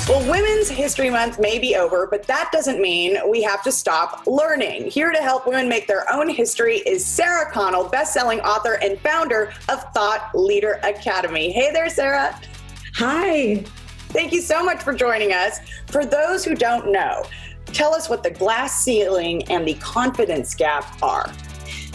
Well, Women's History Month may be over, but that doesn't mean we have to stop learning. Here to help women make their own history is Sarah Connell, best-selling author and founder of Thought Leader Academy. Hey there, Sarah. Hi. Thank you so much for joining us. For those who don't know, tell us what the glass ceiling and the confidence gap are.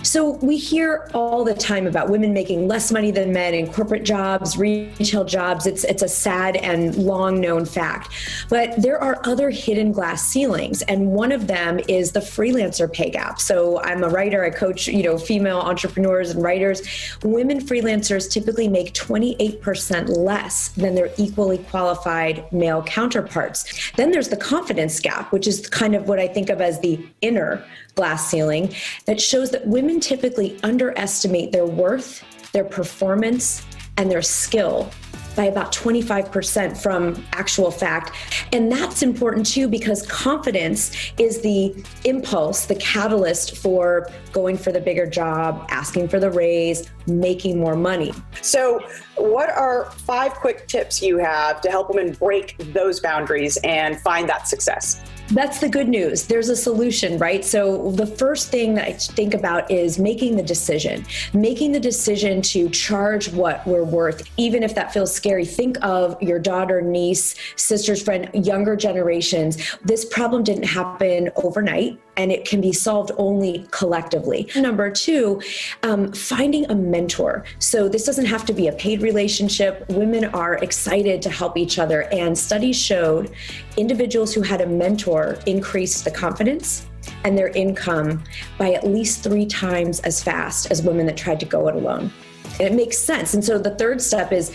So we hear all the time about women making less money than men in corporate jobs, retail jobs. It's a sad and long known fact. But there are other hidden glass ceilings, and one of them is the freelancer pay gap. So I'm a writer, I coach, female entrepreneurs and writers. Women freelancers typically make 28% less than their equally qualified male counterparts. Then there's the confidence gap, which is kind of what I think of as the inner glass ceiling, that shows that women typically underestimate their worth, their performance, and their skill by about 25% from actual fact. And that's important too, because confidence is the impulse, the catalyst for going for the bigger job, asking for the raise, making more money. So what are 5 quick tips you have to help women break those boundaries and find that success? That's the good news. There's a solution, right? So the first thing that I think about is making the decision to charge what we're worth, even if that feels scary. Think of your daughter, niece, sister's friend, younger generations. This problem didn't happen overnight, and it can be solved only collectively. Number 2, finding a mentor. So this doesn't have to be a paid relationship. Women are excited to help each other, and studies showed individuals who had a mentor increased the confidence and their income by at least 3 times as fast as women that tried to go it alone. And it makes sense. And so the third step is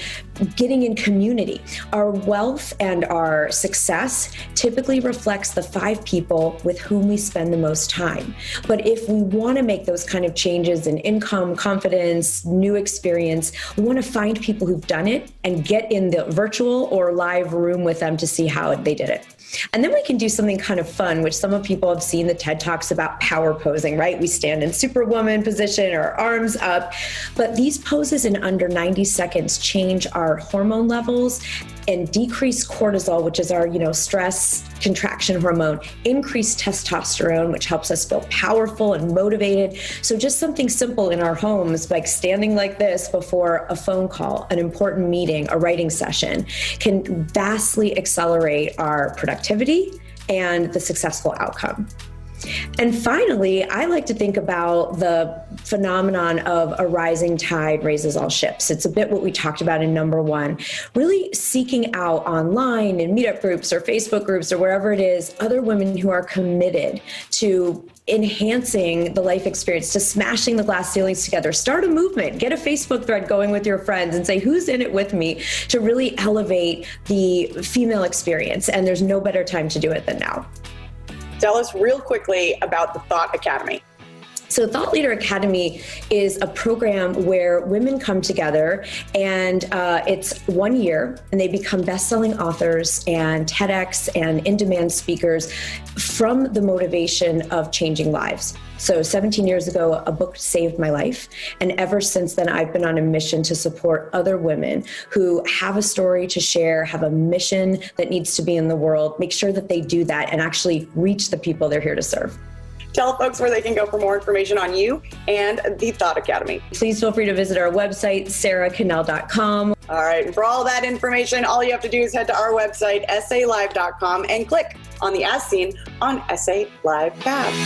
getting in community. Our wealth and our success typically reflects the 5 people with whom we spend the most time. But if we want to make those kind of changes in income, confidence, new experience, we want to find people who've done it and get in the virtual or live room with them to see how they did it. And then we can do something kind of fun, which some of people have seen the TED Talks about power posing, right? We stand in superwoman position or arms up. But these poses in under 90 seconds change our hormone levels and decrease cortisol, which is our, stress contraction hormone, increase testosterone, which helps us feel powerful and motivated. So just something simple in our homes, like standing like this before a phone call, an important meeting, a writing session, can vastly accelerate our productivity and the successful outcome. And finally, I like to think about the phenomenon of a rising tide raises all ships. It's a bit what we talked about in number 1, really seeking out online in meetup groups or Facebook groups or wherever it is, other women who are committed to enhancing the life experience, to smashing the glass ceilings together. Start a movement, get a Facebook thread going with your friends and say, who's in it with me, to really elevate the female experience. And there's no better time to do it than now. Tell us real quickly about the Thought Academy. So Thought Leader Academy is a program where women come together, and it's 1 year, and they become best-selling authors and TEDx and in-demand speakers from the motivation of changing lives. So 17 years ago, a book saved my life. And ever since then, I've been on a mission to support other women who have a story to share, have a mission that needs to be in the world, make sure that they do that and actually reach the people they're here to serve. Tell folks where they can go for more information on you and the Thought Academy. Please feel free to visit our website, sarahconnell.com. All right. And for all that information, all you have to do is head to our website, salive.com, and click on the As Seen on SA Live tab.